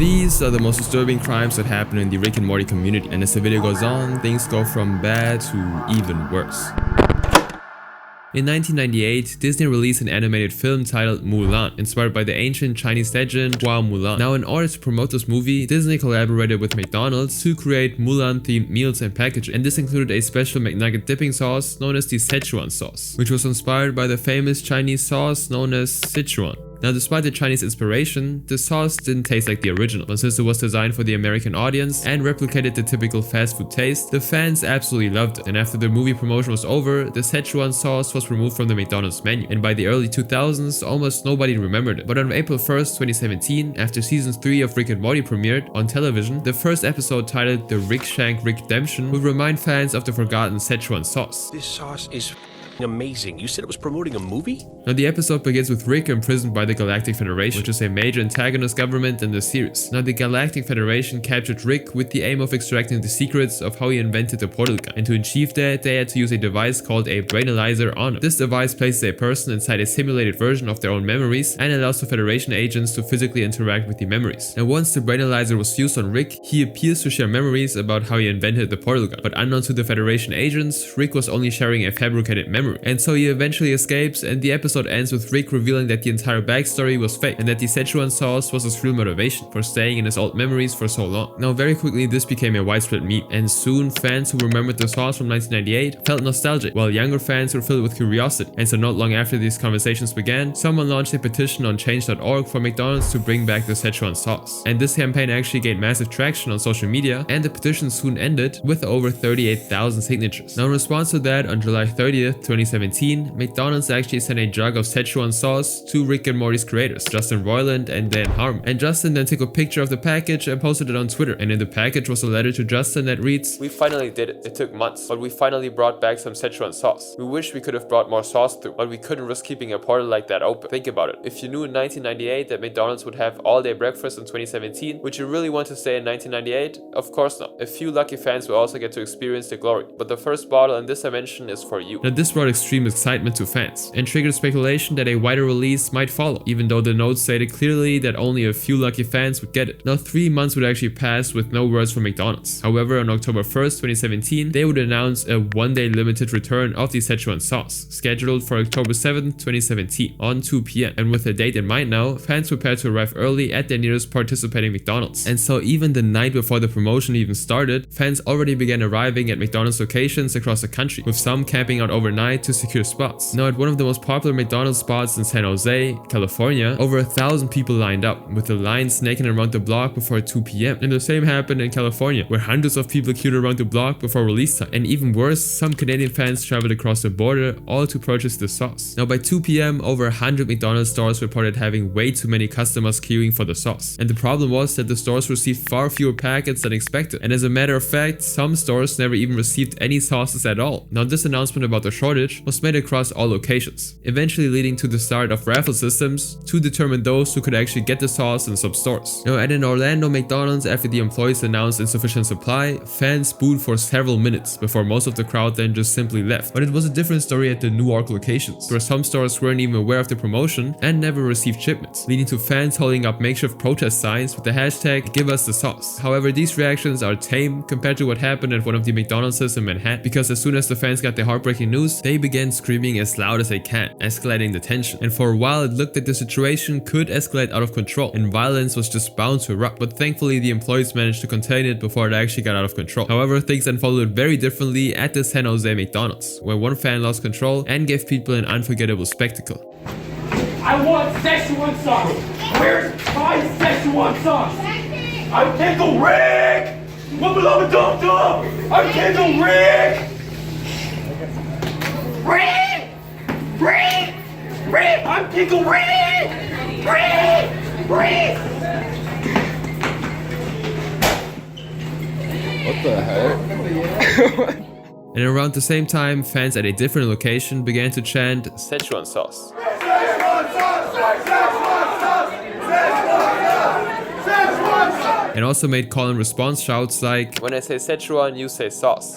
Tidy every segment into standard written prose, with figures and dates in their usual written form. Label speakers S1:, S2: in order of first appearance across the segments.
S1: These are the most disturbing crimes that happen in the Rick and Morty community, and as the video goes on, things go from bad to even worse. In 1998, Disney released an animated film titled Mulan, inspired by the ancient Chinese legend Hua Mulan. Now, in order to promote this movie, Disney collaborated with McDonald's to create Mulan-themed meals and packaging, and this included a special McNugget dipping sauce known as the Szechuan sauce, which was inspired by the famous Chinese sauce known as Sichuan. Now, despite the Chinese inspiration, the sauce didn't taste like the original, but since it was designed for the American audience and replicated the typical fast food taste, the fans absolutely loved it. And after the movie promotion was over, the Szechuan sauce was removed from the McDonald's menu, and by the early 2000s, almost nobody remembered it. But on April 1st, 2017, after season 3 of Rick and Morty premiered on television, the first episode titled The Rick Shank Redemption would remind fans of the forgotten Szechuan sauce.
S2: This sauce is amazing. You said it was promoting a movie?
S1: Now, the episode begins with Rick imprisoned by the Galactic Federation, which is a major antagonist government in the series. Now, the Galactic Federation captured Rick with the aim of extracting the secrets of how he invented the portal gun, and to achieve that, they had to use a device called a brainalyzer on him. This device places a person inside a simulated version of their own memories and allows the Federation agents to physically interact with the memories. Now, once the brainalyzer was used on Rick, he appears to share memories about how he invented the portal gun, but unknown to the Federation agents, Rick was only sharing a fabricated memory. And so he eventually escapes, and the episode ends with Rick revealing that the entire backstory was fake, and that the Szechuan sauce was his real motivation for staying in his old memories for so long. Now, very quickly this became a widespread meme, and soon fans who remembered the sauce from 1998 felt nostalgic, while younger fans were filled with curiosity. And so not long after these conversations began, someone launched a petition on change.org for McDonald's to bring back the Szechuan sauce. And this campaign actually gained massive traction on social media, and the petition soon ended with over 38,000 signatures. Now, in response to that, on July 30th, 2017, McDonald's actually sent a jug of Szechuan sauce to Rick and Morty's creators, Justin Roiland and Dan Harmon. And Justin then took a picture of the package and posted it on Twitter. And in the package was a letter to Justin that reads, "We finally did it. It took months, but we finally brought back some Szechuan sauce. We wish we could have brought more sauce through, but we couldn't risk keeping a portal like that open. Think about it. If you knew in 1998 that McDonald's would have all-day breakfast in 2017, would you really want to stay in 1998? Of course not. A few lucky fans will also get to experience the glory, but the first bottle in this dimension is for you." Now, this brought extreme excitement to fans and triggered speculation that a wider release might follow, even though the notes stated clearly that only a few lucky fans would get it. Now, 3 months would actually pass with no words from McDonald's. However, on October 1st, 2017, they would announce a one-day limited return of the Szechuan sauce, scheduled for October 7th, 2017, on 2 p.m. And with the date in mind now, fans prepared to arrive early at their nearest participating McDonald's. And so even the night before the promotion even started, fans already began arriving at McDonald's locations across the country, with some camping out overnight to secure spots. Now, at one of the most popular McDonald's spots in San Jose, California, over 1,000 people lined up, with the line snaking around the block before 2 p.m. And the same happened in California, where hundreds of people queued around the block before release time. And even worse, some Canadian fans traveled across the border, all to purchase the sauce. Now, by 2 p.m, over 100 McDonald's stores reported having way too many customers queuing for the sauce. And the problem was that the stores received far fewer packets than expected. And as a matter of fact, some stores never even received any sauces at all. Now, this announcement about the shortage was made across all locations, eventually leading to the start of raffle systems to determine those who could actually get the sauce in some stores. Now, at an Orlando McDonald's, after the employees announced insufficient supply, fans booed for several minutes before most of the crowd then just simply left. But it was a different story at the Newark locations, where some stores weren't even aware of the promotion and never received shipments, leading to fans holding up makeshift protest signs with the hashtag "Give us the sauce." However, these reactions are tame compared to what happened at one of the McDonald's in Manhattan, because as soon as the fans got the heartbreaking news, they began screaming as loud as they can, escalating the tension. And for a while, it looked like the situation could escalate out of control and violence was just bound to erupt. But thankfully, the employees managed to contain it before it actually got out of control. However, things unfolded very differently at the San Jose McDonald's, where one fan lost control and gave people an unforgettable spectacle.
S3: I want Szechuan sauce. Where's my Szechuan sauce? I'm Pickle Rick. My beloved Dum Dum. I'm Pickle Rick. Rick! Rick! Rick! I'm Pickle Rick! Rick! Rick!
S4: What the heck?
S1: And around the same time, fans at a different location began to chant Szechuan sauce. And also made call and response shouts like, "When I say Szechuan, you say sauce."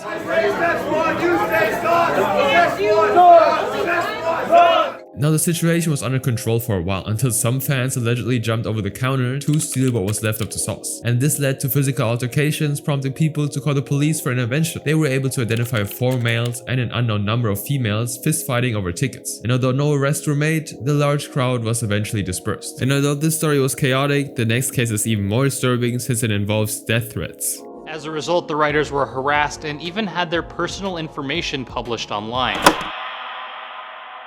S1: Now the situation was under control for a while, until some fans allegedly jumped over the counter to steal what was left of the sauce. And this led to physical altercations, prompting people to call the police for intervention. They were able to identify 4 males and an unknown number of females fist-fighting over tickets. And although no arrests were made, the large crowd was eventually dispersed. And although this story was chaotic, the next case is even more disturbing since it involves death threats.
S5: As a result, the writers were harassed and even had their personal information published online.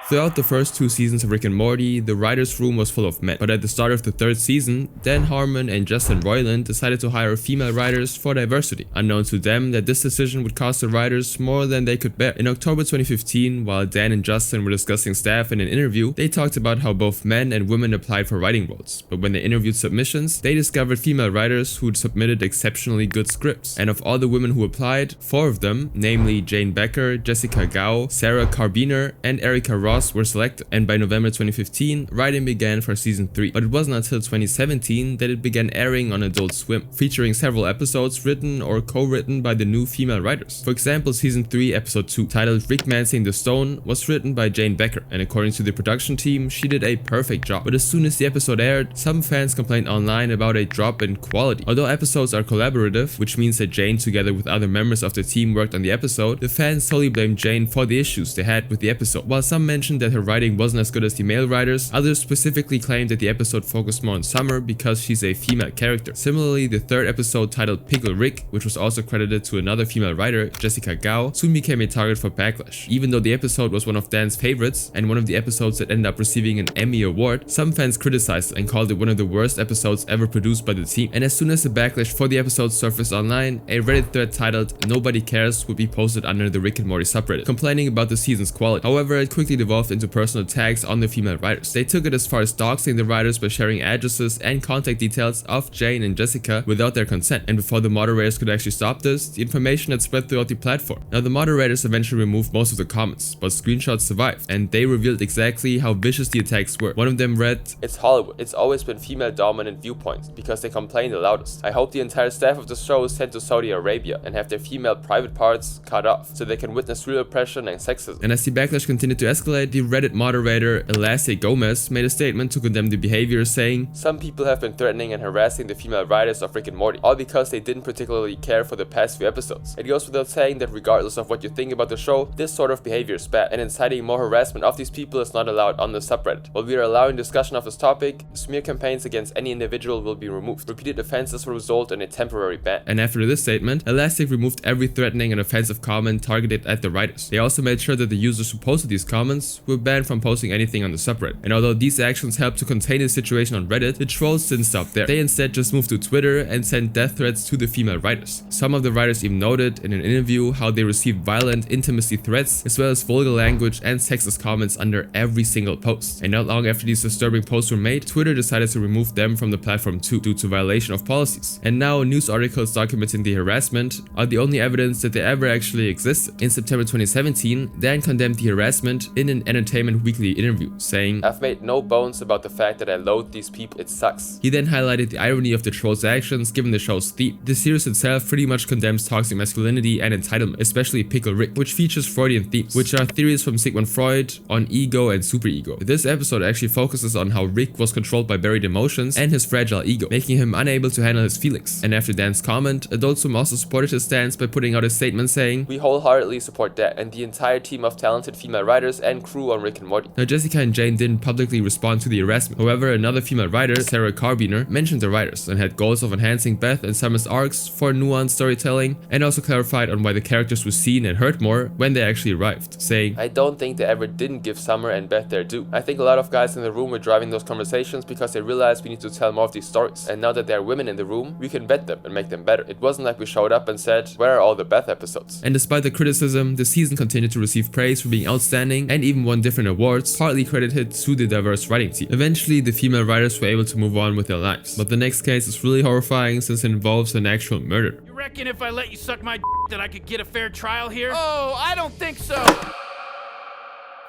S1: Throughout the first 2 seasons of Rick and Morty, the writers' room was full of men, but at the start of the 3rd season, Dan Harmon and Justin Roiland decided to hire female writers for diversity, unknown to them that this decision would cost the writers more than they could bear. In October 2015, while Dan and Justin were discussing staff in an interview, they talked about how both men and women applied for writing roles, but when they interviewed submissions, they discovered female writers who'd submitted exceptionally good scripts. And of all the women who applied, 4 of them, namely Jane Becker, Jessica Gao, Sarah Carbiner, and Erica Ross, were selected, and by November 2015, writing began for season 3. But it wasn't until 2017 that it began airing on Adult Swim, featuring several episodes written or co-written by the new female writers. For example, season 3 episode 2, titled Rick Mansing the Stone, was written by Jane Becker, and according to the production team, she did a perfect job. But as soon as the episode aired, some fans complained online about a drop in quality. Although episodes are collaborative, which means that Jane together with other members of the team worked on the episode, the fans solely blamed Jane for the issues they had with the episode. While some mentioned that her writing wasn't as good as the male writers, others specifically claimed that the episode focused more on Summer because she's a female character. Similarly, the 3rd episode, titled Pickle Rick, which was also credited to another female writer, Jessica Gao, soon became a target for backlash. Even though the episode was one of Dan's favorites and one of the episodes that ended up receiving an Emmy award, some fans criticized it and called it one of the worst episodes ever produced by the team. And as soon as the backlash for the episode surfaced online, a Reddit thread titled Nobody Cares would be posted under the Rick and Morty subreddit, complaining about the season's quality. However, it quickly devolved into personal attacks on the female writers. They took it as far as doxing the writers by sharing addresses and contact details of Jane and Jessica without their consent. And before the moderators could actually stop this, the information had spread throughout the platform. Now, the moderators eventually removed most of the comments, but screenshots survived, and they revealed exactly how vicious the attacks were. One of them read,
S6: "It's Hollywood. It's always been female-dominant viewpoints because they complain the loudest. I hope the entire staff of the show is sent to Saudi Arabia and have their female private parts cut off so they can witness real oppression and sexism."
S1: And as the backlash continued to escalate, the Reddit moderator Elastic Gomez made a statement to condemn the behavior, saying,
S6: "Some people have been threatening and harassing the female writers of Rick and Morty, all because they didn't particularly care for the past few episodes. It goes without saying that regardless of what you think about the show, this sort of behavior is bad, and inciting more harassment of these people is not allowed on the subreddit. While we are allowing discussion of this topic, smear campaigns against any individual will be removed. Repeated offenses will result in a temporary ban."
S1: And after this statement, Elastic removed every threatening and offensive comment targeted at the writers. They also made sure that the users who posted these comments were banned from posting anything on the subreddit. And although these actions helped to contain the situation on Reddit, the trolls didn't stop there. They instead just moved to Twitter and sent death threats to the female writers. Some of the writers even noted in an interview how they received violent intimacy threats as well as vulgar language and sexist comments under every single post. And not long after these disturbing posts were made, Twitter decided to remove them from the platform too, due to violation of policies. And now news articles documenting the harassment are the only evidence that they ever actually existed. In September 2017, Dan condemned the harassment in an Entertainment Weekly interview, saying,
S6: "I've made no bones about the fact that I loathe these people. It sucks."
S1: He then highlighted the irony of the trolls' actions given the show's theme. The series itself pretty much condemns toxic masculinity and entitlement, especially Pickle Rick, which features Freudian themes, which are theories from Sigmund Freud on ego and superego. This episode actually focuses on how Rick was controlled by buried emotions and his fragile ego, making him unable to handle his feelings. And after Dan's comment, Adult Swim also supported his stance by putting out a statement saying,
S6: "We wholeheartedly support that and the entire team of talented female writers and crew on Rick and Morty."
S1: Now, Jessica and Jane didn't publicly respond to the harassment. However, another female writer, Sarah Carbiner, mentioned the writers and had goals of enhancing Beth and Summer's arcs for nuanced storytelling, and also clarified on why the characters were seen and heard more when they actually arrived, saying,
S6: "I don't think they ever didn't give Summer and Beth their due. I think a lot of guys in the room were driving those conversations because they realized we need to tell more of these stories. And now that there are women in the room, we can vet them and make them better. It wasn't like we showed up and said, 'Where are all the Beth episodes?'"
S1: And despite the criticism, the season continued to receive praise for being outstanding and even won different awards, partly credited to the diverse writing team. Eventually, the female writers were able to move on with their lives. But the next case is really horrifying since it involves an actual murder.
S7: You reckon if I let you suck my that I could get a fair trial here?
S8: Oh, I don't think so.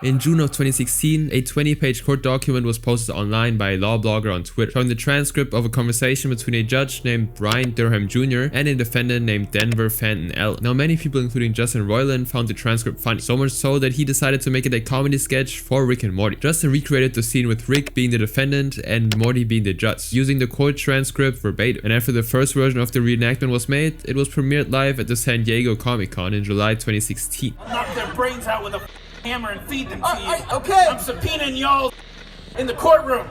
S1: In June of 2016, a 20-page court document was posted online by a law blogger on Twitter, showing the transcript of a conversation between a judge named Brian Durham Jr. and a defendant named Denver Fenton L. Now, many people, including Justin Roiland, found the transcript funny, so much so that he decided to make it a comedy sketch for Rick and Morty. Justin recreated the scene with Rick being the defendant and Morty being the judge, using the court transcript verbatim. And after the first version of the reenactment was made, it was premiered live at the San Diego Comic-Con in July 2016.
S3: Knock their brains out with a hammer and feed them to you. Okay. I'm subpoenaing y'all in the courtroom.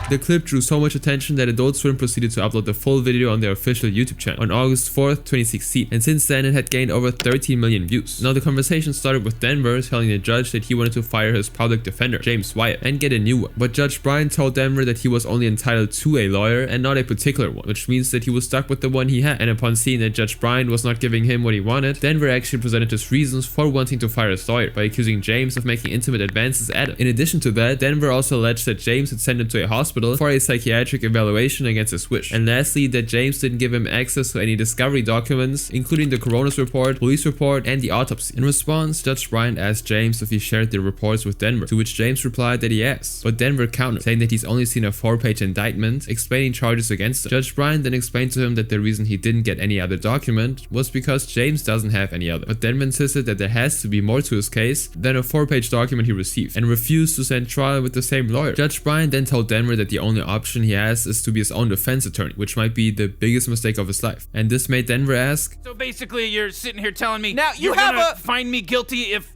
S1: The clip drew so much attention that Adult Swim proceeded to upload the full video on their official YouTube channel on August 4th, 2016, and since then it had gained over 13 million views. Now the conversation started with Denver telling the judge that he wanted to fire his public defender, James Wyatt, and get a new one. But Judge Brian told Denver that he was only entitled to a lawyer and not a particular one, which means that he was stuck with the one he had. And upon seeing that Judge Brian was not giving him what he wanted, Denver actually presented his reasons for wanting to fire his lawyer by accusing James of making intimate advances at him. In addition to that, Denver also alleged that James had sent him to a hospital for a psychiatric evaluation against his wish. And lastly, that James didn't give him access to any discovery documents, including the coroner's report, police report, and the autopsy. In response, Judge Bryant asked James if he shared the reports with Denver, to which James replied that he has. But Denver countered, saying that he's only seen a 4-page indictment explaining charges against him. Judge Bryant then explained to him that the reason he didn't get any other document was because James doesn't have any other. But Denver insisted that there has to be more to his case than a 4-page document he received, and refused to stand trial with the same lawyer. Judge Bryant then told Denver that the only option he has is to be his own defense attorney, which might be the biggest mistake of his life. And this made Denver ask,
S3: So basically you're sitting here telling me now you're gonna find me guilty if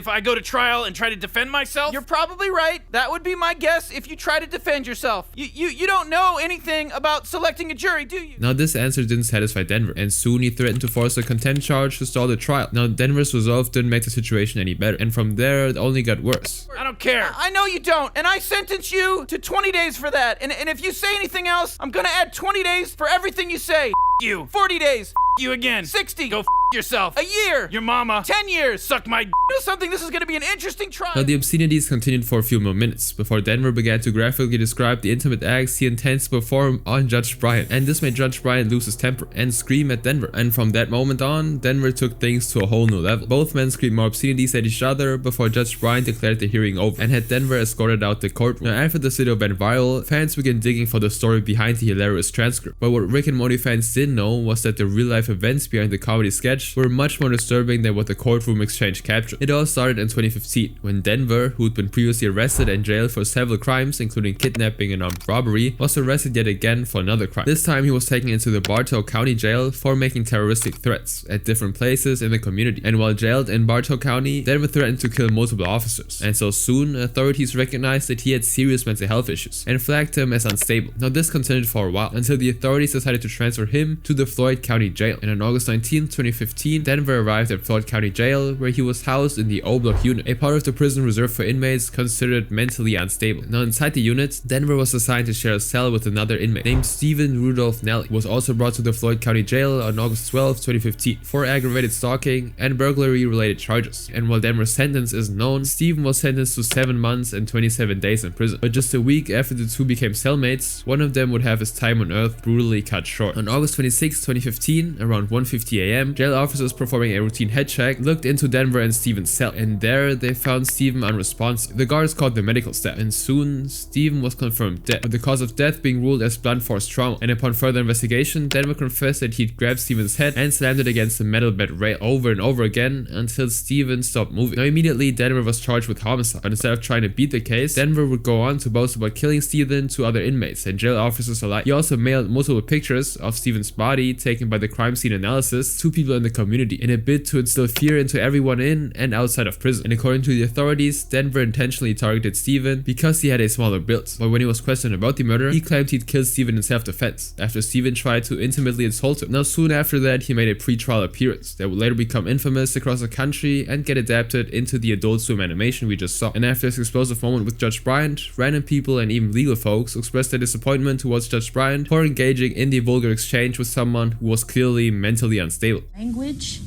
S3: I go to trial and try to defend myself?
S7: You're probably right. That would be my guess if you try to defend yourself. You don't know anything about selecting a jury, do you?
S1: Now this answer didn't satisfy Denver, and soon he threatened to force a contempt charge to stall the trial. Now Denver's resolve didn't make the situation any better, and from there it only got worse.
S3: I don't care.
S7: I know you don't, and I sentence you to 20 days for that. And if you say anything else, I'm gonna add 20 days for everything you say.
S3: You.
S7: 40 days.
S3: You again.
S7: 60.
S3: Go yourself.
S7: A year.
S3: Your mama.
S7: 10 years.
S3: Suck my
S7: You know something? This is gonna be an interesting trial.
S1: Now the obscenities continued for a few more minutes before Denver began to graphically describe the intimate acts he intends to perform on Judge Bryant, and this made Judge Bryant lose his temper and scream at Denver. And from that moment on, Denver took things to a whole new level. Both men screamed more obscenities at each other before Judge Bryant declared the hearing over and had Denver escorted out the courtroom. Now after this video went viral, fans began digging for the story behind the hilarious transcript. But what Rick and Morty fans didn't know was that the real life events behind the comedy sketch were much more disturbing than what the courtroom exchange captured. It all started in 2015 when Denver, who'd been previously arrested and jailed for several crimes including kidnapping and armed robbery, was arrested yet again for another crime. This time he was taken into the Bartow County Jail for making terroristic threats at different places in the community. And while jailed in Bartow County, Denver threatened to kill multiple officers. And so soon, authorities recognized that he had serious mental health issues and flagged him as unstable. Now this continued for a while until the authorities decided to transfer him to the Floyd County Jail. And on August 19, 2015, Denver arrived at Floyd County Jail, where he was housed in the O Block unit, a part of the prison reserved for inmates considered mentally unstable. Now inside the unit, Denver was assigned to share a cell with another inmate named Stephen Rudolph Nelly, who was also brought to the Floyd County Jail on August 12, 2015 for aggravated stalking and burglary related charges. And while Denver's sentence isn't known, Stephen was sentenced to 7 months and 27 days in prison. But just a week after the two became cellmates, one of them would have his time on Earth brutally cut short. On August 26, 2015, around 1:50 a.m., jail officers performing a routine head check looked into Denver and Stephen's cell, and there they found Stephen unresponsive. The guards called the medical staff, and soon Stephen was confirmed dead, with the cause of death being ruled as blunt force trauma. And upon further investigation, Denver confessed that he'd grabbed Stephen's head and slammed it against the metal bed rail over and over again until Stephen stopped moving. Now immediately Denver was charged with homicide, but instead of trying to beat the case, Denver would go on to boast about killing Stephen to other inmates and jail officers alike. He also mailed multiple pictures of Stephen's body taken by the crime scene analysis to people in the community in a bid to instill fear into everyone in and outside of prison. And according to the authorities, Denver intentionally targeted Stephen because he had a smaller build. But when he was questioned about the murder, he claimed he'd killed Stephen in self-defense after Stephen tried to intimately insult him. Now soon after that, he made a pre-trial appearance that would later become infamous across the country and get adapted into the Adult Swim animation we just saw. And after this explosive moment with Judge Bryant, random people and even legal folks expressed their disappointment towards Judge Bryant for engaging in the vulgar exchange with someone who was clearly mentally unstable.
S8: Language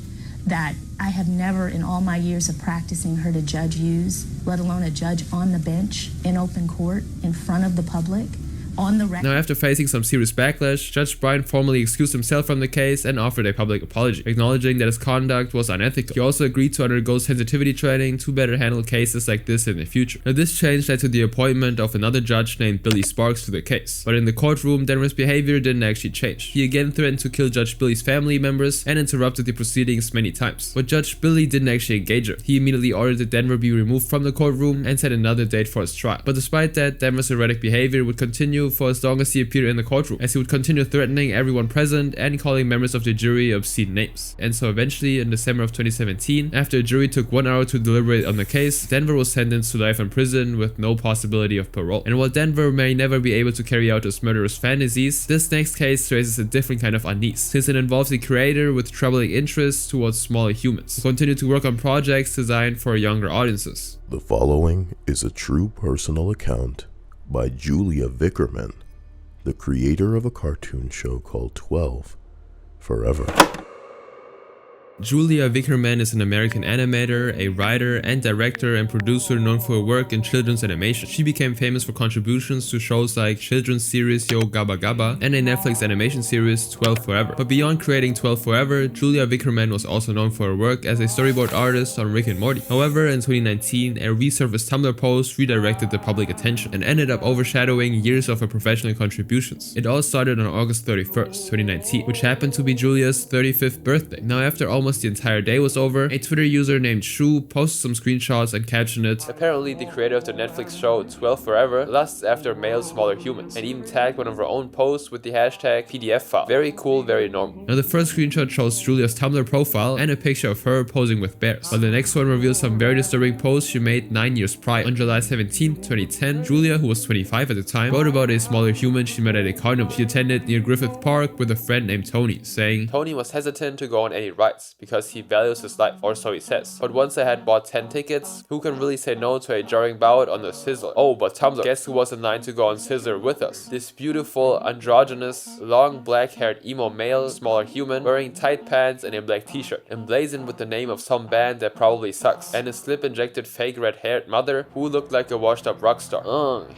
S8: that I have never in all my years of practicing heard a judge use, let alone a judge on the bench in open court in front of the public, on the record.
S1: Now, after facing some serious backlash, Judge Bryan formally excused himself from the case and offered a public apology, acknowledging that his conduct was unethical. He also agreed to undergo sensitivity training to better handle cases like this in the future. Now, this change led to the appointment of another judge named Billy Sparks to the case. But in the courtroom, Denver's behavior didn't actually change. He again threatened to kill Judge Billy's family members and interrupted the proceedings many times. But Judge Billy didn't actually engage her. He immediately ordered that Denver be removed from the courtroom and set another date for his trial. But despite that, Denver's erratic behavior would continue for as long as he appeared in the courtroom, as he would continue threatening everyone present and calling members of the jury obscene names. And so eventually, in December of 2017, after a jury took 1 hour to deliberate on the case, Denver was sentenced to life in prison with no possibility of parole. And while Denver may never be able to carry out his murderous fantasies, this next case raises a different kind of unease, since it involves a creator with troubling interests towards smaller humans, who continue to work on projects designed for younger audiences.
S9: The following is a true personal account by Julia Vickerman, the creator of a cartoon show called 12 Forever.
S1: Julia Vickerman is an American animator, a writer and director and producer known for her work in children's animation. She became famous for contributions to shows like children's series Yo Gabba Gabba and a Netflix animation series 12 Forever. But beyond creating 12 Forever, Julia Vickerman was also known for her work as a storyboard artist on Rick and Morty. However, in 2019, a resurfaced Tumblr post redirected the public attention and ended up overshadowing years of her professional contributions. It all started on August 31st, 2019, which happened to be Julia's 35th birthday. Now, after almost the entire day was over, a Twitter user named Shu posted some screenshots and captioned it,
S6: "Apparently the creator of the Netflix show 12 Forever lusts after male smaller humans," and even tagged one of her own posts with the hashtag PDF file. Very cool, very normal.
S1: Now the first screenshot shows Julia's Tumblr profile and a picture of her posing with bears, while the next one reveals some very disturbing posts she made 9 years prior. On July 17, 2010, Julia, who was 25 at the time, wrote about a smaller human she met at a carnival she attended near Griffith Park with a friend named Tony, saying,
S6: "Tony was hesitant to go on any rides because he values his life, or so he says. But once I had bought 10 tickets, who can really say no to a jarring bout on the Sizzler? Oh, but Tumblr, guess who was in line to go on Sizzler with us? This beautiful, androgynous, long black-haired emo male, smaller human, wearing tight pants and a black t-shirt, emblazoned with the name of some band that probably sucks, and a slip-injected fake red-haired mother who looked like a washed-up rock star.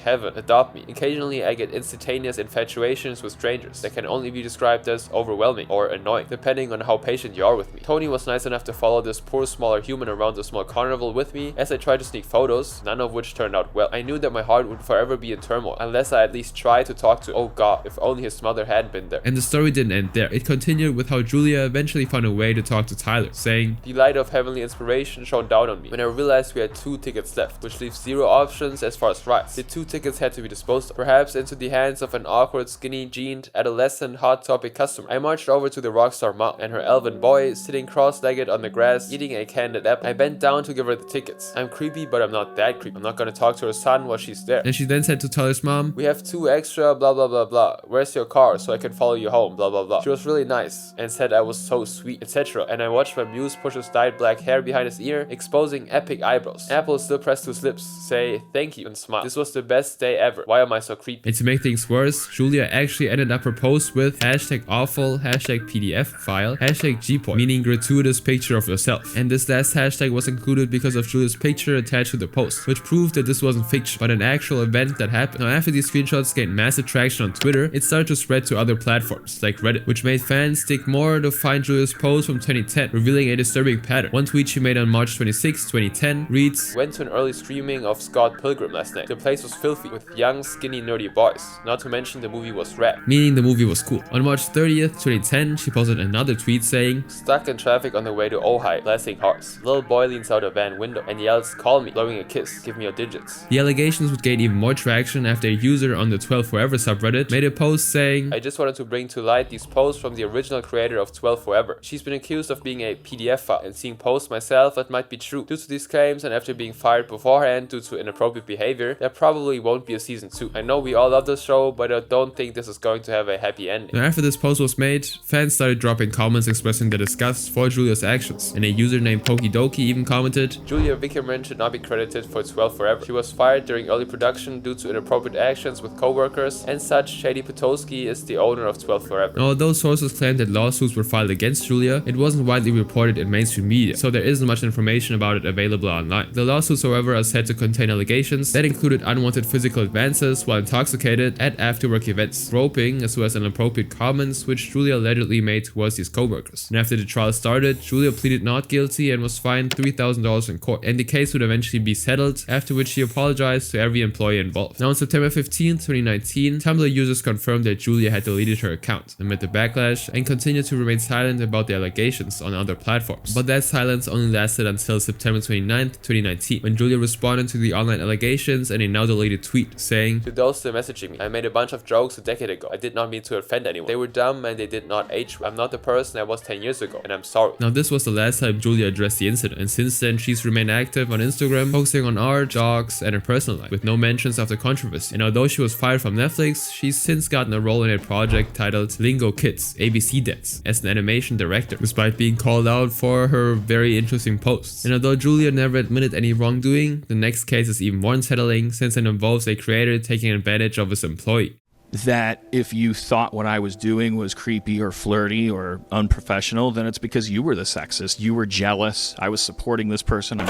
S6: Heaven, adopt me. Occasionally I get instantaneous infatuations with strangers that can only be described as overwhelming or annoying, depending on how patient you are with me. Tony was nice enough to follow this poor smaller human around the small carnival with me as I tried to sneak photos, none of which turned out well. I knew that my heart would forever be in turmoil, unless I at least tried to talk to, oh god, if only his mother hadn't been there."
S1: And the story didn't end there. It continued with how Julia eventually found a way to talk to Tyler, saying,
S6: "The light of heavenly inspiration shone down on me when I realized we had 2 tickets left, which leaves 0 options as far as rides. The 2 tickets had to be disposed of, perhaps into the hands of an awkward, skinny-jeaned, adolescent, hot topic customer. I marched over to the rockstar mom and her elven boy sitting cross-legged on the grass eating a candied apple. I bent down to give her the tickets. I'm creepy, but I'm not that creepy. I'm not gonna talk to her son while she's there."
S1: And she then said to Tyler's mom,
S6: "We have 2 extra blah blah blah blah. Where's your car so I can follow you home blah blah blah." She was really nice and said I was so sweet, etc. And I watched my muse push his dyed black hair behind his ear, exposing epic eyebrows. Apple still pressed to his lips, say thank you and smile. This was the best day ever. Why am I so creepy?
S1: And to make things worse, Julia actually ended up her post with hashtag awful, hashtag PDF file, hashtag gpoint, meaning gratuitous picture of yourself. And this last hashtag was included because of Julia's picture attached to the post, which proved that this wasn't fiction, but an actual event that happened. Now, after these screenshots gained massive traction on Twitter, it started to spread to other platforms, like Reddit, which made fans dig more to find Julia's post from 2010, revealing a disturbing pattern. One tweet she made on March 26, 2010 reads,
S6: "Went to an early streaming of Scott Pilgrim last night. The place was filthy, with young, skinny, nerdy boys. Not to mention the movie was rad."
S1: Meaning the movie was cool. On March 30th, 2010, she posted another tweet saying,
S6: "Stuck in traffic on the way to Ojai, blessing hearts. Little boy leans out a van window and yells, 'Call me,' blowing a kiss. Give me your digits."
S1: The allegations would gain even more traction after a user on the 12 Forever subreddit made a post saying,
S6: "I just wanted to bring to light these posts from the original creator of 12 Forever. She's been accused of being a PDF file, and seeing posts myself that might be true. Due to these claims and after being fired beforehand due to inappropriate behavior, there probably won't be a season 2. I know we all love this show, but I don't think this is going to have a happy ending."
S1: Now, after this post was made, fans started dropping comments expressing their disgust jokes for Julia's actions, and a user named Pokidoki even commented,
S6: Julia Wickerman should not be credited for 12 Forever. She was fired during early production due to inappropriate actions with co-workers, and such Shady Potowski is the owner of 12 Forever.
S1: Now, although sources claimed that lawsuits were filed against Julia, it wasn't widely reported in mainstream media, so there isn't much information about it available online. The lawsuits, however, are said to contain allegations that included unwanted physical advances while intoxicated at after-work events, groping, as well as inappropriate comments which Julia allegedly made towards these co-workers. And after the trial started, Julia pleaded not guilty and was fined $3,000 in court, and the case would eventually be settled, after which she apologized to every employee involved. Now on September 15, 2019, Tumblr users confirmed that Julia had deleted her account amid the backlash and continued to remain silent about the allegations on other platforms. But that silence only lasted until September 29, 2019, when Julia responded to the online allegations in a now deleted tweet saying,
S6: To those still messaging me, I made a bunch of jokes a decade ago. I did not mean to offend anyone. They were dumb and they did not age well. I'm not the person I was 10 years ago, and I'm sorry.
S1: Now this was the last time Julia addressed the incident, and since then she's remained active on Instagram, focusing on art, jokes, and her personal life, with no mentions of the controversy. And although she was fired from Netflix, she's since gotten a role in a project titled Lingo Kids, ABC Dance, as an animation director, despite being called out for her very interesting posts. And although Julia never admitted any wrongdoing, the next case is even more unsettling since it involves a creator taking advantage of his employee.
S10: That if you thought what I was doing was creepy or flirty or unprofessional, then it's because you were the sexist. You were jealous. I was supporting this person.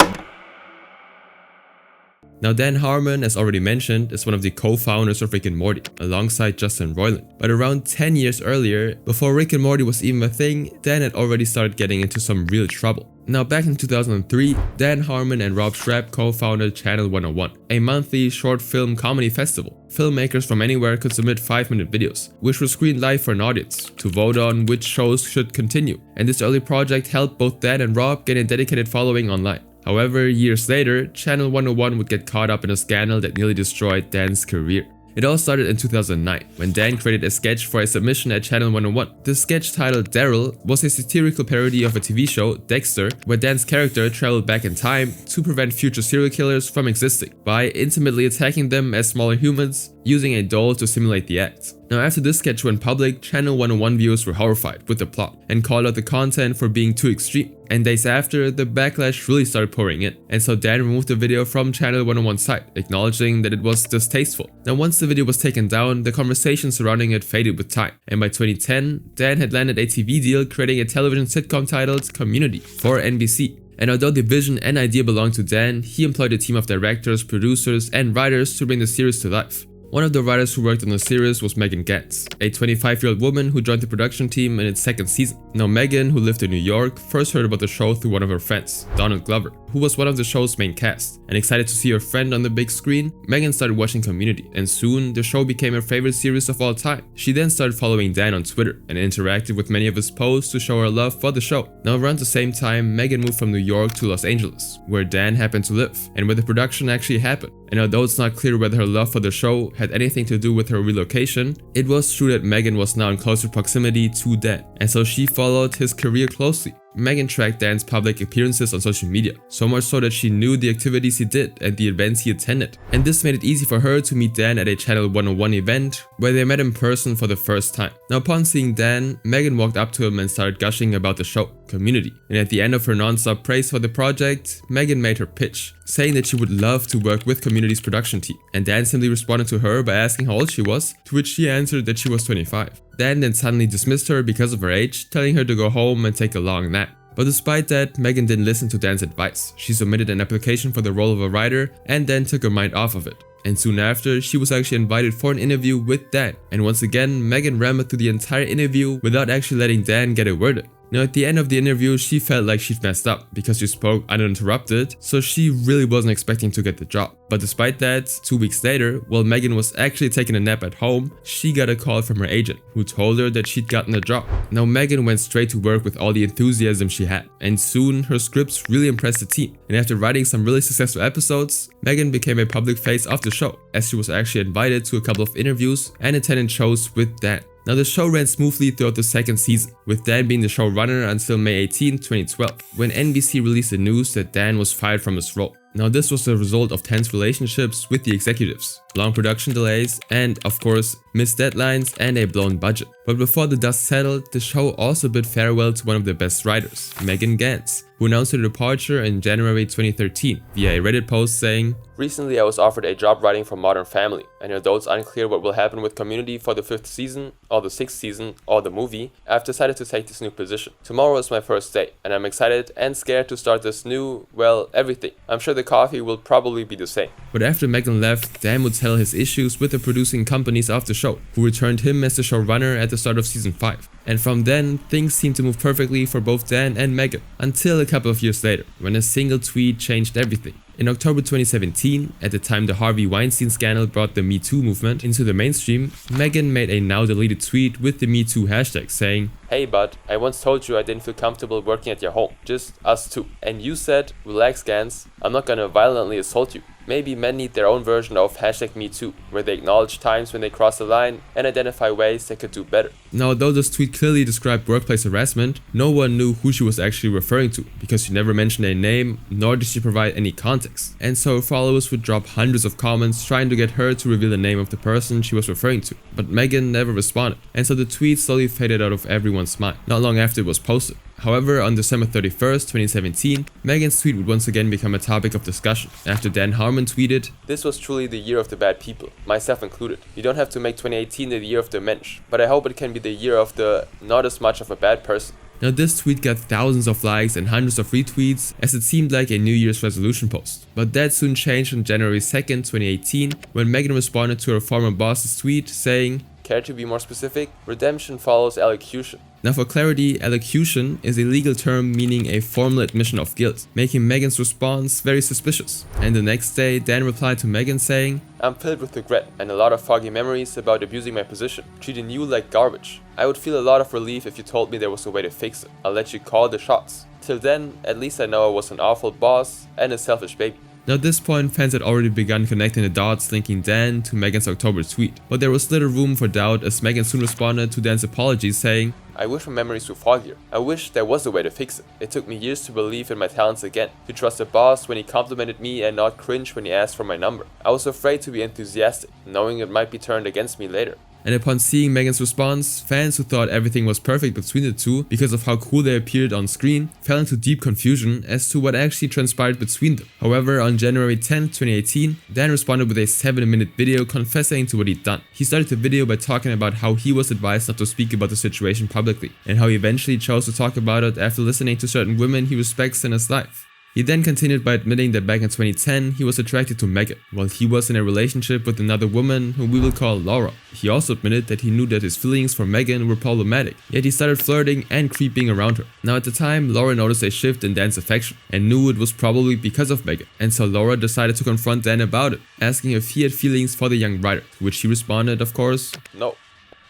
S1: Now Dan Harmon, as already mentioned, is one of the co-founders of Rick and Morty, alongside Justin Roiland. But around 10 years earlier, before Rick and Morty was even a thing, Dan had already started getting into some real trouble. Now back in 2003, Dan Harmon and Rob Schrapp co-founded Channel 101, a monthly short film comedy festival. Filmmakers from anywhere could submit 5-minute videos, which were screened live for an audience, to vote on which shows should continue. And this early project helped both Dan and Rob get a dedicated following online. However, years later, Channel 101 would get caught up in a scandal that nearly destroyed Dan's career. It all started in 2009, when Dan created a sketch for a submission at Channel 101. The sketch, titled Daryl, was a satirical parody of a TV show, Dexter, where Dan's character traveled back in time to prevent future serial killers from existing by intimately attacking them as smaller humans, using a doll to simulate the act. Now after this sketch went public, Channel 101 viewers were horrified with the plot and called out the content for being too extreme. And days after, the backlash really started pouring in, and so Dan removed the video from Channel 101's site, acknowledging that it was distasteful. Now once the video was taken down, the conversation surrounding it faded with time, and by 2010, Dan had landed a TV deal creating a television sitcom titled Community for NBC. And although the vision and idea belonged to Dan, he employed a team of directors, producers, and writers to bring the series to life. One of the writers who worked on the series was Megan Gantz, a 25-year-old woman who joined the production team in its second season. Now Megan, who lived in New York, first heard about the show through one of her friends, Donald Glover, who was one of the show's main cast. And excited to see her friend on the big screen, Megan started watching Community, and soon the show became her favorite series of all time. She then started following Dan on Twitter and interacted with many of his posts to show her love for the show. Now around the same time, Megan moved from New York to Los Angeles, where Dan happened to live, and where the production actually happened. And although it's not clear whether her love for the show had anything to do with her relocation, it was true that Megan was now in closer proximity to Dan, and so she followed his career closely. Megan tracked Dan's public appearances on social media, so much so that she knew the activities he did and the events he attended. And this made it easy for her to meet Dan at a Channel 101 event, where they met in person for the first time. Now upon seeing Dan, Megan walked up to him and started gushing about the show, Community. And at the end of her non-stop praise for the project, Megan made her pitch, saying that she would love to work with Community's production team. And Dan simply responded to her by asking how old she was, to which she answered that she was 25. Dan then suddenly dismissed her because of her age, telling her to go home and take a long nap. But despite that, Megan didn't listen to Dan's advice. She submitted an application for the role of a writer and then took her mind off of it. And soon after, she was actually invited for an interview with Dan. And once again, Megan rambled through the entire interview without actually letting Dan get a word in. Now at the end of the interview, she felt like she'd messed up because she spoke uninterrupted, so she really wasn't expecting to get the job. But despite that, 2 weeks later, while Megan was actually taking a nap at home, she got a call from her agent, who told her that she'd gotten the job. Now Megan went straight to work with all the enthusiasm she had, and soon her scripts really impressed the team. And after writing some really successful episodes, Megan became a public face of the show, as she was actually invited to a couple of interviews and attended shows with Dan. Now the show ran smoothly throughout the second season, with Dan being the showrunner until May 18, 2012, when NBC released the news that Dan was fired from his role. Now this was the result of tense relationships with the executives, long production delays, and of course missed deadlines and a blown budget. But before the dust settled, the show also bid farewell to one of their best writers, Megan Gantz, who announced her departure in January 2013 via a Reddit post saying,
S6: "Recently I was offered a job writing for Modern Family, and although it's unclear what will happen with Community for the 5th season, or the 6th season, or the movie, I've decided to take this new position. Tomorrow is my first day, and I'm excited and scared to start this new, well, everything. I'm sure the coffee will probably be the same."
S1: But after Megan left, Dan would tell his issues with the producing companies of the show, who returned him as the showrunner at the start of season 5. And from then, things seemed to move perfectly for both Dan and Megan, until a couple of years later, when a single tweet changed everything. In October 2017, at the time the Harvey Weinstein scandal brought the Me Too movement into the mainstream, Megan made a now deleted tweet with the Me Too hashtag saying,
S6: "Hey bud, I once told you I didn't feel comfortable working at your home, just us two. And you said, relax Gans, I'm not gonna violently assault you. Maybe men need their own version of hashtag Me Too, where they acknowledge times when they cross the line and identify ways they could do better."
S1: Now, though this tweet clearly described workplace harassment, no one knew who she was actually referring to, because she never mentioned a name, nor did she provide any context. And so followers would drop hundreds of comments trying to get her to reveal the name of the person she was referring to. But Megan never responded, and so the tweet slowly faded out of everyone's mind, not long after it was posted. However, on December 31st, 2017, Megan's tweet would once again become a topic of discussion, after Dan Harmon tweeted,
S6: "This was truly the year of the bad people, myself included. You don't have to make 2018 the year of the mensch, but I hope it can be the year of the not as much of a bad person."
S1: Now this tweet got thousands of likes and hundreds of retweets, as it seemed like a New Year's resolution post. But that soon changed on January 2nd, 2018, when Megan responded to her former boss's tweet saying,
S6: "Care to be more specific? Redemption follows allocution."
S1: Now for clarity, allocution is a legal term meaning a formal admission of guilt, making Megan's response very suspicious. And the next day, Dan replied to Megan saying,
S6: "I'm filled with regret and a lot of foggy memories about abusing my position, treating you like garbage. I would feel a lot of relief if you told me there was a way to fix it. I'll let you call the shots. Till then, at least I know I was an awful boss and a selfish baby."
S1: Now at this point, fans had already begun connecting the dots linking Dan to Megan's October tweet, but there was little room for doubt as Megan soon responded to Dan's apology saying,
S6: "I wish my memories were foggier. I wish there was a way to fix it. It took me years to believe in my talents again, to trust a boss when he complimented me and not cringe when he asked for my number. I was afraid to be enthusiastic, knowing it might be turned against me later."
S1: And upon seeing Megan's response, fans who thought everything was perfect between the two because of how cool they appeared on screen fell into deep confusion as to what actually transpired between them. However, on January 10, 2018, Dan responded with a 7-minute video confessing to what he'd done. He started the video by talking about how he was advised not to speak about the situation publicly, and how he eventually chose to talk about it after listening to certain women he respects in his life. He then continued by admitting that back in 2010 he was attracted to Megan, while he was in a relationship with another woman whom we will call Laura. He also admitted that he knew that his feelings for Megan were problematic, yet he started flirting and creeping around her. Now at the time, Laura noticed a shift in Dan's affection, and knew it was probably because of Megan, and so Laura decided to confront Dan about it, asking if he had feelings for the young writer, to which he responded, of course,
S6: "No."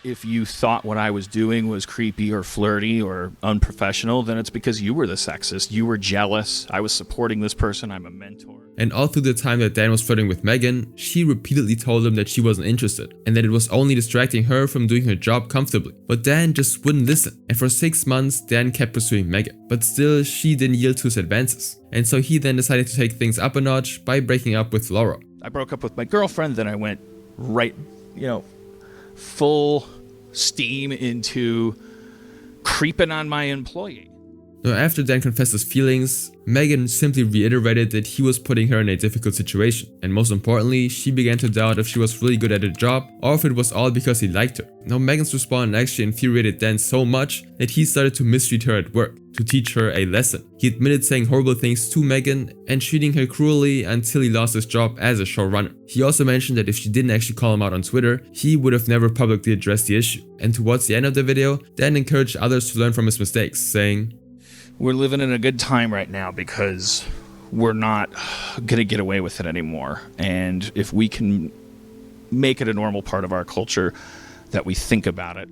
S10: If you thought what I was doing was creepy or flirty or unprofessional, then it's because you were the sexist. You were jealous. I was supporting this person. I'm a mentor.
S1: And all through the time that Dan was flirting with Megan, she repeatedly told him that she wasn't interested, and that it was only distracting her from doing her job comfortably. But Dan just wouldn't listen, and for 6 months Dan kept pursuing Megan, but still she didn't yield to his advances. And so he then decided to take things up a notch by breaking up with Laura.
S10: I broke up with my girlfriend, then I went right, full steam into creeping on my employee.
S1: Now after Dan confessed his feelings, Megan simply reiterated that he was putting her in a difficult situation, and most importantly, she began to doubt if she was really good at her job or if it was all because he liked her. Now Megan's response actually infuriated Dan so much that he started to mistreat her at work, to teach her a lesson. He admitted saying horrible things to Megan and treating her cruelly until he lost his job as a showrunner. He also mentioned that if she didn't actually call him out on Twitter, he would have never publicly addressed the issue. And towards the end of the video, Dan encouraged others to learn from his mistakes, saying,
S10: "We're living in a good time right now because we're not gonna get away with it anymore. And if we can make it a normal part of our culture that we think about it."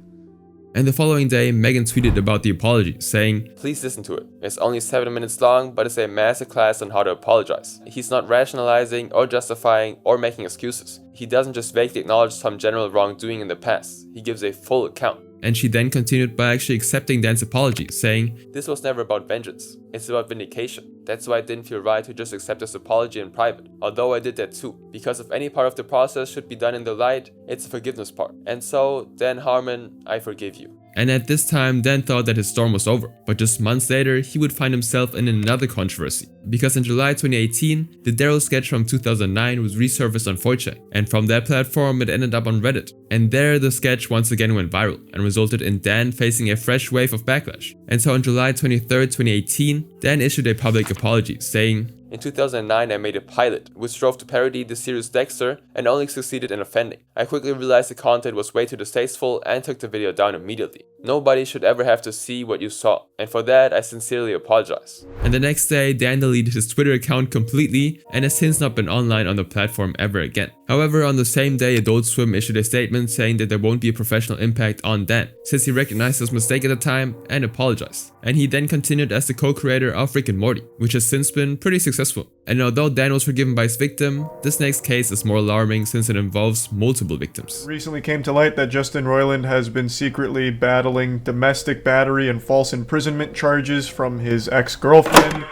S1: And the following day, Megan tweeted about the apology, saying,
S6: "Please listen to it. It's only 7 minutes long, but it's a masterclass on how to apologize. He's not rationalizing or justifying or making excuses. He doesn't just vaguely acknowledge some general wrongdoing in the past, he gives a full account.
S1: And she then continued by actually accepting Dan's apology, saying,
S6: "This was never about vengeance, it's about vindication. That's why it didn't feel right to just accept his apology in private, although I did that too. Because if any part of the process should be done in the light, it's the forgiveness part. And so, Dan Harmon, I forgive you."
S1: And at this time, Dan thought that his storm was over, but just months later, he would find himself in another controversy. Because in July 2018, the Daryl sketch from 2009 was resurfaced on 4chan, and from that platform it ended up on Reddit. And there the sketch once again went viral, and resulted in Dan facing a fresh wave of backlash. And so on July 23rd, 2018, Dan issued a public apology, saying,
S6: "In 2009 I made a pilot, which strove to parody the series Dexter and only succeeded in offending. I quickly realized the content was way too distasteful and took the video down immediately. Nobody should ever have to see what you saw, and for that I sincerely apologize."
S1: And the next day, Dan deleted his Twitter account completely and has since not been online on the platform ever again. However, on the same day, Adult Swim issued a statement saying that there won't be a professional impact on Dan, since he recognized his mistake at the time and apologized. And he then continued as the co-creator of Rick and Morty, which has since been pretty successful. And although Dan was forgiven by his victim, this next case is more alarming since it involves multiple victims.
S11: Recently came to light that Justin Roiland has been secretly battling domestic battery and false imprisonment charges from his ex-girlfriend.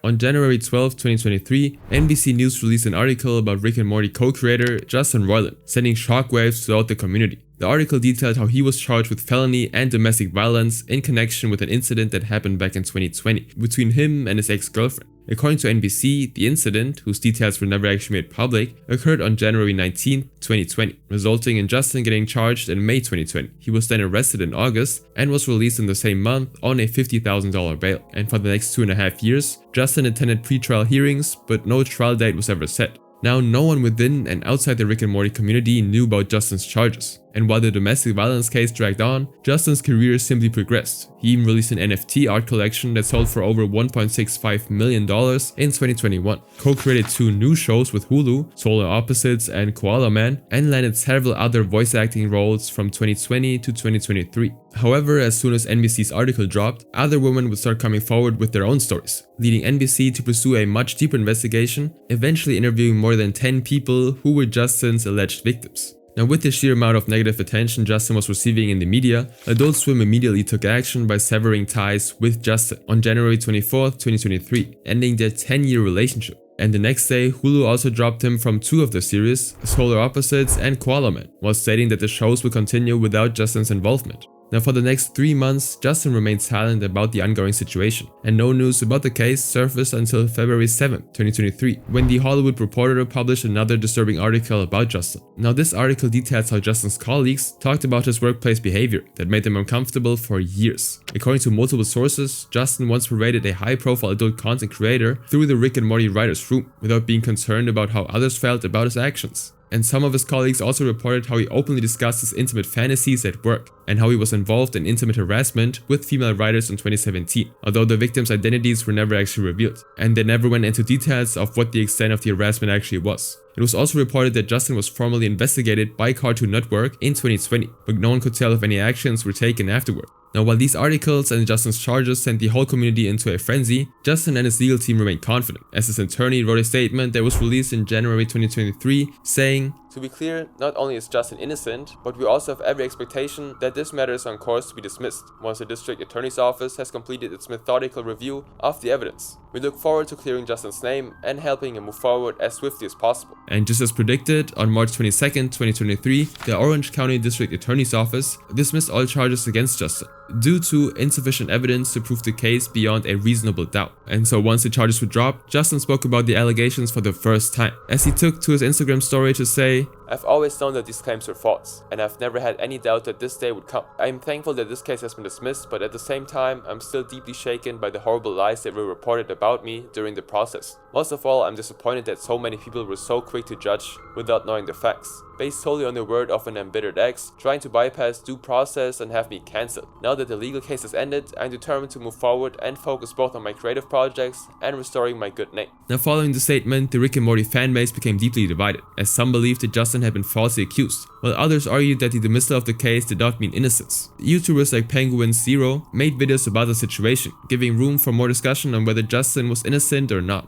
S1: On January 12, 2023, NBC News released an article about Rick and Morty co-creator Justin Roiland, sending shockwaves throughout the community. The article detailed how he was charged with felony and domestic violence in connection with an incident that happened back in 2020 between him and his ex-girlfriend. According to NBC, the incident, whose details were never actually made public, occurred on January 19, 2020, resulting in Justin getting charged in May 2020. He was then arrested in August and was released in the same month on a $50,000 bail. And for the next 2.5 years, Justin attended pre-trial hearings, but no trial date was ever set. Now, no one within and outside the Rick and Morty community knew about Justin's charges. And while the domestic violence case dragged on, Justin's career simply progressed. He even released an NFT art collection that sold for over $1.65 million in 2021, co-created 2 new shows with Hulu, Solar Opposites and Koala Man, and landed several other voice acting roles from 2020 to 2023. However, as soon as NBC's article dropped, other women would start coming forward with their own stories, leading NBC to pursue a much deeper investigation, eventually interviewing more than 10 people who were Justin's alleged victims. Now, with the sheer amount of negative attention Justin was receiving in the media, Adult Swim immediately took action by severing ties with Justin on January 24, 2023, ending their 10-year relationship. And the next day, Hulu also dropped him from 2 of the series, Solar Opposites and Koala Man, while stating that the shows would continue without Justin's involvement. Now, for the next 3 months, Justin remained silent about the ongoing situation, and no news about the case surfaced until February 7, 2023, when The Hollywood Reporter published another disturbing article about Justin. Now, this article details how Justin's colleagues talked about his workplace behavior that made them uncomfortable for years. According to multiple sources, Justin once paraded a high-profile adult content creator through the Rick and Morty writer's room without being concerned about how others felt about his actions. And some of his colleagues also reported how he openly discussed his intimate fantasies at work, and how he was involved in intimate harassment with female writers in 2017, although the victims' identities were never actually revealed, and they never went into details of what the extent of the harassment actually was. It was also reported that Justin was formally investigated by Cartoon Network in 2020, but no one could tell if any actions were taken afterward. Now, while these articles and Justin's charges sent the whole community into a frenzy, Justin and his legal team remained confident, as his attorney wrote a statement that was released in January 2023, saying,
S6: "To be clear, not only is Justin innocent, but we also have every expectation that this matter is on course to be dismissed once the district attorney's office has completed its methodical review of the evidence. We look forward to clearing Justin's name and helping him move forward as swiftly as possible."
S1: And just as predicted, on March 22, 2023, the Orange County District Attorney's Office dismissed all charges against Justin due to insufficient evidence to prove the case beyond a reasonable doubt. And so once the charges were dropped, Justin spoke about the allegations for the first time, as he took to his Instagram story to say,
S6: "I've always known that these claims were false, and I've never had any doubt that this day would come. I am thankful that this case has been dismissed, but at the same time, I'm still deeply shaken by the horrible lies that were reported about me during the process. Most of all, I'm disappointed that so many people were so quick to judge without knowing the facts, based solely on the word of an embittered ex, trying to bypass due process and have me cancelled. Now that the legal case has ended, I'm determined to move forward and focus both on my creative projects and restoring my good name."
S1: Now, following the statement, the Rick and Morty fanbase became deeply divided, as some believed that Justin had been falsely accused, while others argued that the dismissal of the case did not mean innocence. YouTubers like Penguin Zero made videos about the situation, giving room for more discussion on whether Justin was innocent or not.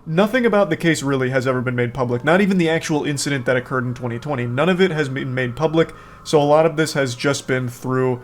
S11: Nothing about the case really has ever been made public, not even the actual incident that occurred in 2020. None of it has been made public, so a lot of this has just been through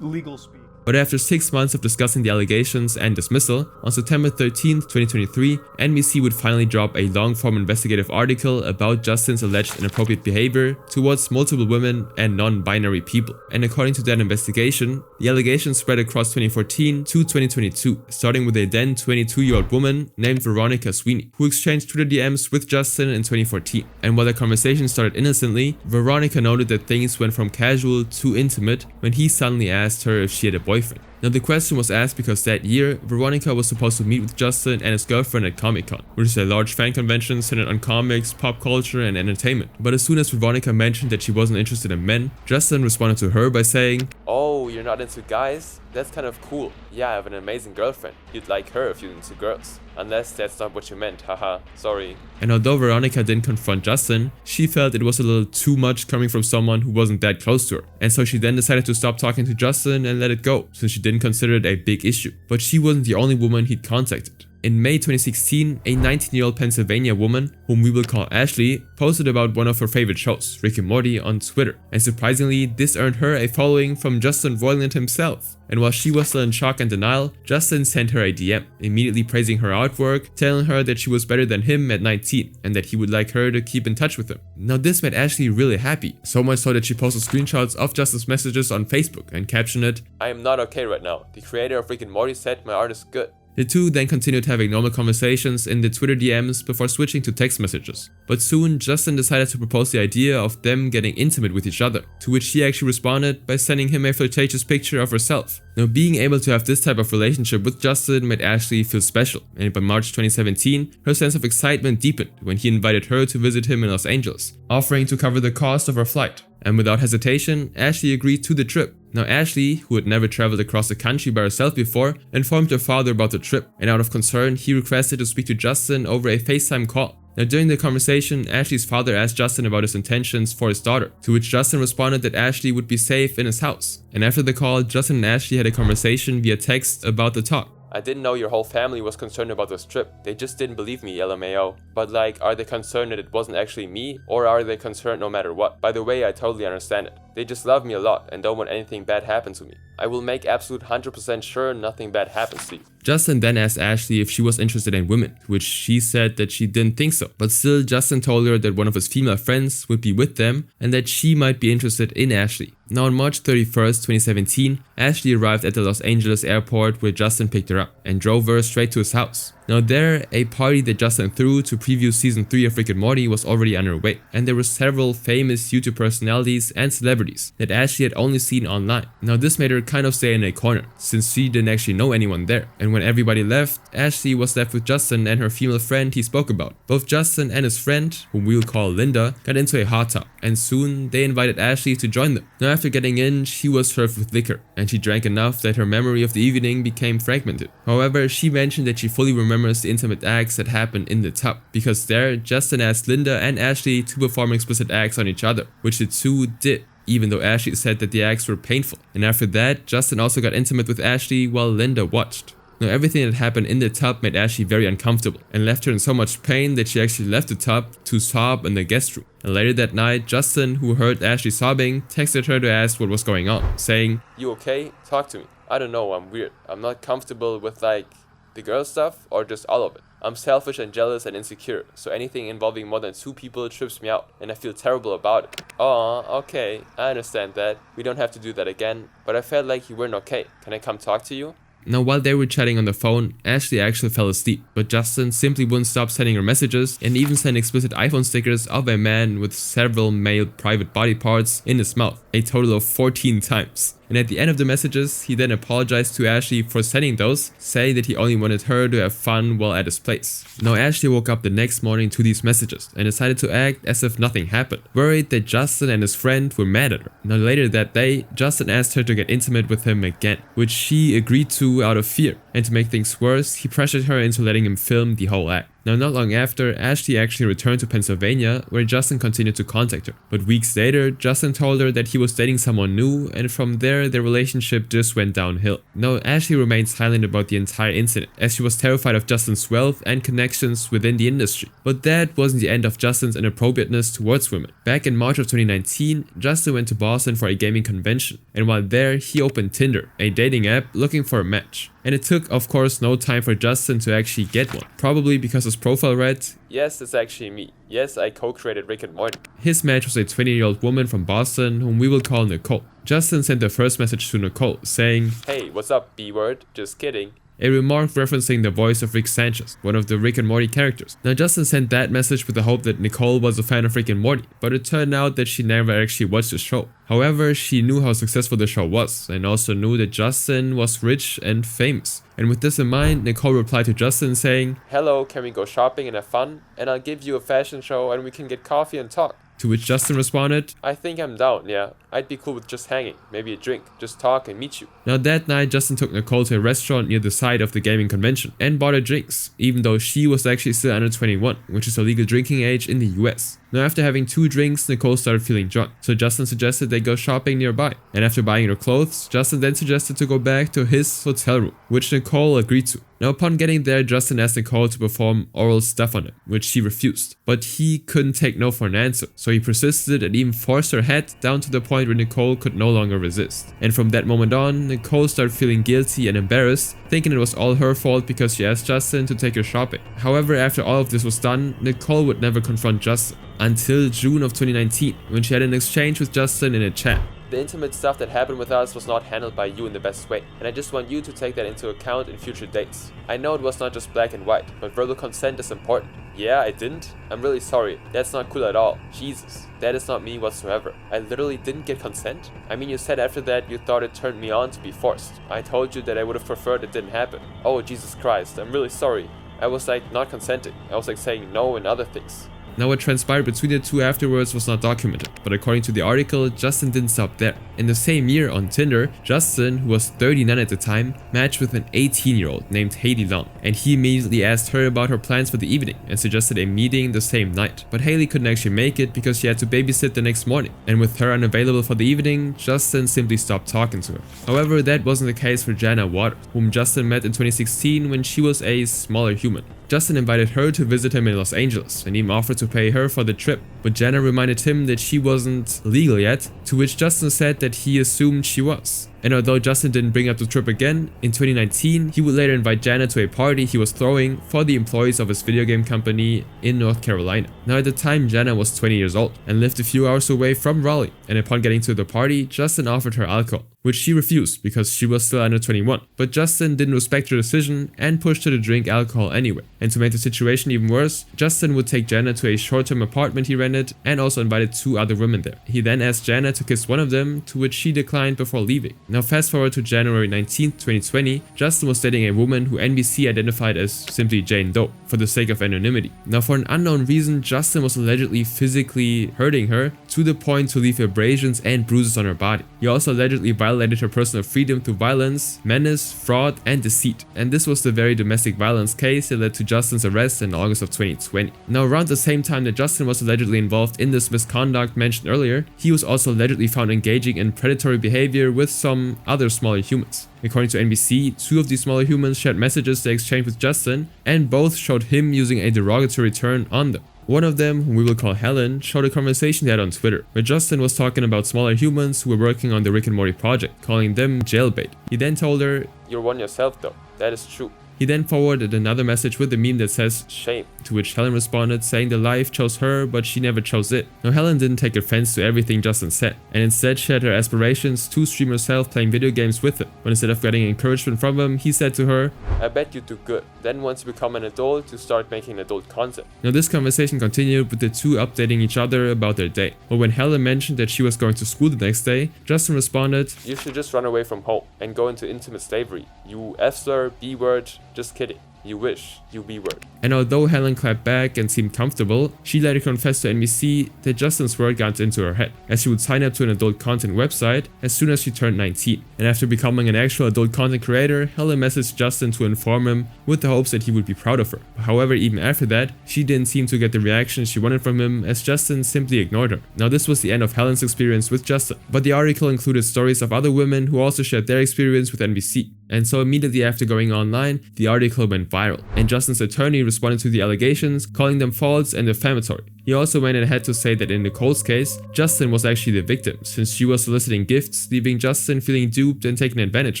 S11: legal speak.
S1: But after 6 months of discussing the allegations and dismissal, on September 13th, 2023, NBC would finally drop a long-form investigative article about Justin's alleged inappropriate behavior towards multiple women and non-binary people. And according to that investigation, the allegations spread across 2014 to 2022, starting with a then 22-year-old woman named Veronica Sweeney, who exchanged Twitter DMs with Justin in 2014. And while the conversation started innocently, Veronica noted that things went from casual to intimate when he suddenly asked her if she had a boyfriend. Now the question was asked because that year, Veronica was supposed to meet with Justin and his girlfriend at Comic-Con, which is a large fan convention centered on comics, pop culture and entertainment. But as soon as Veronica mentioned that she wasn't interested in men, Justin responded to her by saying,
S6: "Oh, you're not into guys? That's kind of cool. Yeah, I have an amazing girlfriend. You'd like her if you're into girls. Unless that's not what you meant, haha, sorry."
S1: And although Veronica didn't confront Justin, she felt it was a little too much coming from someone who wasn't that close to her. And so she then decided to stop talking to Justin and let it go, since she didn't consider it a big issue. But she wasn't the only woman he'd contacted. In May 2016, a 19-year-old Pennsylvania woman, whom we will call Ashley, posted about one of her favorite shows, Rick and Morty, on Twitter. And surprisingly, this earned her a following from Justin Roiland himself. And while she was still in shock and denial, Justin sent her a DM, immediately praising her artwork, telling her that she was better than him at 19, and that he would like her to keep in touch with him. Now this made Ashley really happy, so much so that she posted screenshots of Justin's messages on Facebook and captioned it,
S6: "I am not okay right now. The creator of Rick and Morty said my art is good."
S1: The two then continued having normal conversations in the Twitter DMs before switching to text messages. But soon, Justin decided to propose the idea of them getting intimate with each other, to which she actually responded by sending him a flirtatious picture of herself. Now, being able to have this type of relationship with Justin made Ashley feel special, and by March 2017, her sense of excitement deepened when he invited her to visit him in Los Angeles, offering to cover the cost of her flight. And without hesitation, Ashley agreed to the trip. Now Ashley, who had never traveled across the country by herself before, informed her father about the trip, and out of concern, he requested to speak to Justin over a FaceTime call. Now during the conversation, Ashley's father asked Justin about his intentions for his daughter, to which Justin responded that Ashley would be safe in his house. And after the call, Justin and Ashley had a conversation via text about the talk.
S6: "I didn't know your whole family was concerned about this trip. They just didn't believe me, LMAO. But like, are they concerned that it wasn't actually me? Or are they concerned no matter what? By the way, I totally understand it. They just love me a lot and don't want anything bad happen to me. I will make absolute 100% sure nothing bad happens to you."
S1: Justin then asked Ashley if she was interested in women, to which she said that she didn't think so. But still, Justin told her that one of his female friends would be with them and that she might be interested in Ashley. Now on March 31st, 2017, Ashley arrived at the Los Angeles airport where Justin picked her up and drove her straight to his house. Now there, a party that Justin threw to preview season 3 of Rick and Morty was already underway, and there were several famous YouTube personalities and celebrities that Ashley had only seen online. Now this made her kind of stay in a corner, since she didn't actually know anyone there. And when everybody left, Ashley was left with Justin and her female friend he spoke about. Both Justin and his friend, whom we'll call Linda, got into a hot tub, and soon they invited Ashley to join them. Now after getting in, she was served with liquor, and she drank enough that her memory of the evening became fragmented. However, she mentioned that she fully remembers the intimate acts that happened in the tub, because there, Justin asked Linda and Ashley to perform explicit acts on each other, which the two did, even though Ashley said that the acts were painful. And after that, Justin also got intimate with Ashley while Linda watched. Now everything that happened in the tub made Ashley very uncomfortable and left her in so much pain that she actually left the tub to sob in the guest room. And later that night, Justin, who heard Ashley sobbing, texted her to ask what was going on, saying,
S6: "You okay? Talk to me. I don't know, I'm weird. I'm not comfortable with like the girl stuff or just all of it. I'm selfish and jealous and insecure, so anything involving more than 2 people trips me out, and I feel terrible about it." "Aw, okay, I understand that. We don't have to do that again, but I felt like you weren't okay. Can I come talk to you?"
S1: Now while they were chatting on the phone, Ashley actually fell asleep, but Justin simply wouldn't stop sending her messages and even sent explicit iPhone stickers of a man with several male private body parts in his mouth, a total of 14 times. And at the end of the messages, he then apologized to Ashley for sending those, saying that he only wanted her to have fun while at his place. Now Ashley woke up the next morning to these messages and decided to act as if nothing happened, worried that Justin and his friend were mad at her. Now later that day, Justin asked her to get intimate with him again, which she agreed to out of fear. And to make things worse, he pressured her into letting him film the whole act. Now, not long after, Ashley actually returned to Pennsylvania, where Justin continued to contact her. But weeks later, Justin told her that he was dating someone new, and from there, their relationship just went downhill. Now, Ashley remained silent about the entire incident, as she was terrified of Justin's wealth and connections within the industry. But that wasn't the end of Justin's inappropriateness towards women. Back in March of 2019, Justin went to Boston for a gaming convention, and while there, he opened Tinder, a dating app, looking for a match. And it took, of course, no time for Justin to actually get one, probably because his profile read,
S6: "Yes, it's actually me. Yes, I co-created Rick and Morty."
S1: His match was a 20-year-old woman from Boston whom we will call Nicole. Justin sent the first message to Nicole, saying,
S6: "Hey, what's up, B-word? Just kidding."
S1: A remark referencing the voice of Rick Sanchez, one of the Rick and Morty characters. Now, Justin sent that message with the hope that Nicole was a fan of Rick and Morty, but it turned out that she never actually watched the show. However, she knew how successful the show was, and also knew that Justin was rich and famous. And with this in mind, Nicole replied to Justin saying,
S6: "Hello, can we go shopping and have fun? And I'll give you a fashion show and we can get coffee and talk."
S1: To which Justin responded,
S6: "I think I'm down, yeah. I'd be cool with just hanging, maybe a drink, just talk and meet you."
S1: Now that night, Justin took Nicole to a restaurant near the site of the gaming convention and bought her drinks, even though she was actually still under 21, which is a legal drinking age in the US. Now after having 2 drinks, Nicole started feeling drunk, so Justin suggested they go shopping nearby. And after buying her clothes, Justin then suggested to go back to his hotel room, which Nicole agreed to. Now upon getting there, Justin asked Nicole to perform oral stuff on him, which she refused. But he couldn't take no for an answer, so he persisted and even forced her head down to the point where Nicole could no longer resist. And from that moment on, Nicole started feeling guilty and embarrassed, thinking it was all her fault because she asked Justin to take her shopping. However, after all of this was done, Nicole would never confront Justin, until June of 2019, when she had an exchange with Justin in a chat.
S6: "The intimate stuff that happened with us was not handled by you in the best way, and I just want you to take that into account in future dates. I know it was not just black and white, but verbal consent is important. Yeah, I didn't? I'm really sorry. That's not cool at all. Jesus. That is not me whatsoever. I literally didn't get consent? I mean, you said after that you thought it turned me on to be forced. I told you that I would have preferred it didn't happen. Oh, Jesus Christ. I'm really sorry. I was like not consenting. I was like saying no and other things."
S1: Now what transpired between the two afterwards was not documented, but according to the article, Justin didn't stop there. In the same year on Tinder, Justin, who was 39 at the time, matched with an 18-year-old named Haley Long, and he immediately asked her about her plans for the evening and suggested a meeting the same night. But Haley couldn't actually make it because she had to babysit the next morning, and with her unavailable for the evening, Justin simply stopped talking to her. However, that wasn't the case for Jana Waters, whom Justin met in 2016 when she was a smaller human. Justin invited her to visit him in Los Angeles and even offered to pay her for the trip, but Jana reminded him that she wasn't legal yet, to which Justin said that he assumed she was. And although Justin didn't bring up the trip again, in 2019, he would later invite Jana to a party he was throwing for the employees of his video game company in North Carolina. Now at the time, Jana was 20 years old and lived a few hours away from Raleigh, and upon getting to the party, Justin offered her alcohol, which she refused because she was still under 21. But Justin didn't respect her decision and pushed her to drink alcohol anyway. And to make the situation even worse, Justin would take Jana to a short-term apartment he rented and also invited 2 other women there. He then asked Jana to kiss one of them, to which she declined before leaving. Now fast forward to January 19th, 2020, Justin was dating a woman who NBC identified as simply Jane Doe, for the sake of anonymity. Now for an unknown reason, Justin was allegedly physically hurting her to the point to leave abrasions and bruises on her body. He also allegedly violated her personal freedom through violence, menace, fraud, and deceit. And this was the very domestic violence case that led to Justin's arrest in August of 2020. Now around the same time that Justin was allegedly involved in this misconduct mentioned earlier, he was also allegedly found engaging in predatory behavior with some other smaller humans. According to NBC, 2 of these smaller humans shared messages they exchanged with Justin, and both showed him using a derogatory turn on them. One of them, whom we will call Helen, showed a conversation they had on Twitter, where Justin was talking about smaller humans who were working on the Rick and Morty project, calling them jailbait. He then told her,
S6: "You're one yourself though, that is true."
S1: He then forwarded another message with a meme that says,
S6: "Shame,"
S1: to which Helen responded saying the life chose her, but she never chose it. Now Helen didn't take offense to everything Justin said, and instead shared her aspirations to stream herself playing video games with him. But instead of getting encouragement from him, he said to her,
S6: "I bet you do good. Then once you become an adult, you start making adult content."
S1: Now this conversation continued with the 2 updating each other about their day. But when Helen mentioned that she was going to school the next day, Justin responded,
S6: "You should just run away from home and go into intimate slavery. You F-slur, B-word, just kidding." You wish. You B-word.
S1: And although Helen clapped back and seemed comfortable, she later confessed to NBC that Justin's word got into her head, as she would sign up to an adult content website as soon as she turned 19. And after becoming an actual adult content creator, Helen messaged Justin to inform him with the hopes that he would be proud of her. However, even after that, she didn't seem to get the reaction she wanted from him, as Justin simply ignored her. Now this was the end of Helen's experience with Justin, but the article included stories of other women who also shared their experience with NBC. And so immediately after going online, the article went viral, and Justin's attorney responded to the allegations, calling them false and defamatory. He also went ahead to say that in Nicole's case, Justin was actually the victim, since she was soliciting gifts, leaving Justin feeling duped and taken advantage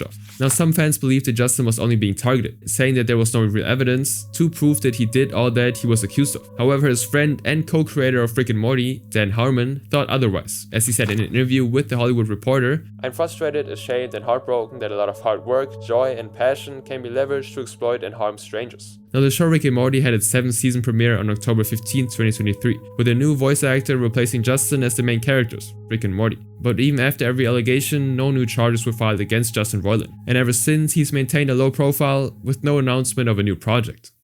S1: of. Now some fans believed that Justin was only being targeted, saying that there was no real evidence to prove that he did all that he was accused of. However, his friend and co-creator of Rick and Morty, Dan Harmon, thought otherwise, as he said in an interview with The Hollywood Reporter,
S6: "I'm frustrated, ashamed, and heartbroken that a lot of hard work, joy, and passion can be leveraged to exploit and harm strangers."
S1: Now the show Rick and Morty had its 7th season premiere on October 15, 2023, with a new voice actor replacing Justin as the main characters, Rick and Morty. But even after every allegation, no new charges were filed against Justin Roiland, and ever since he's maintained a low profile with no announcement of a new project.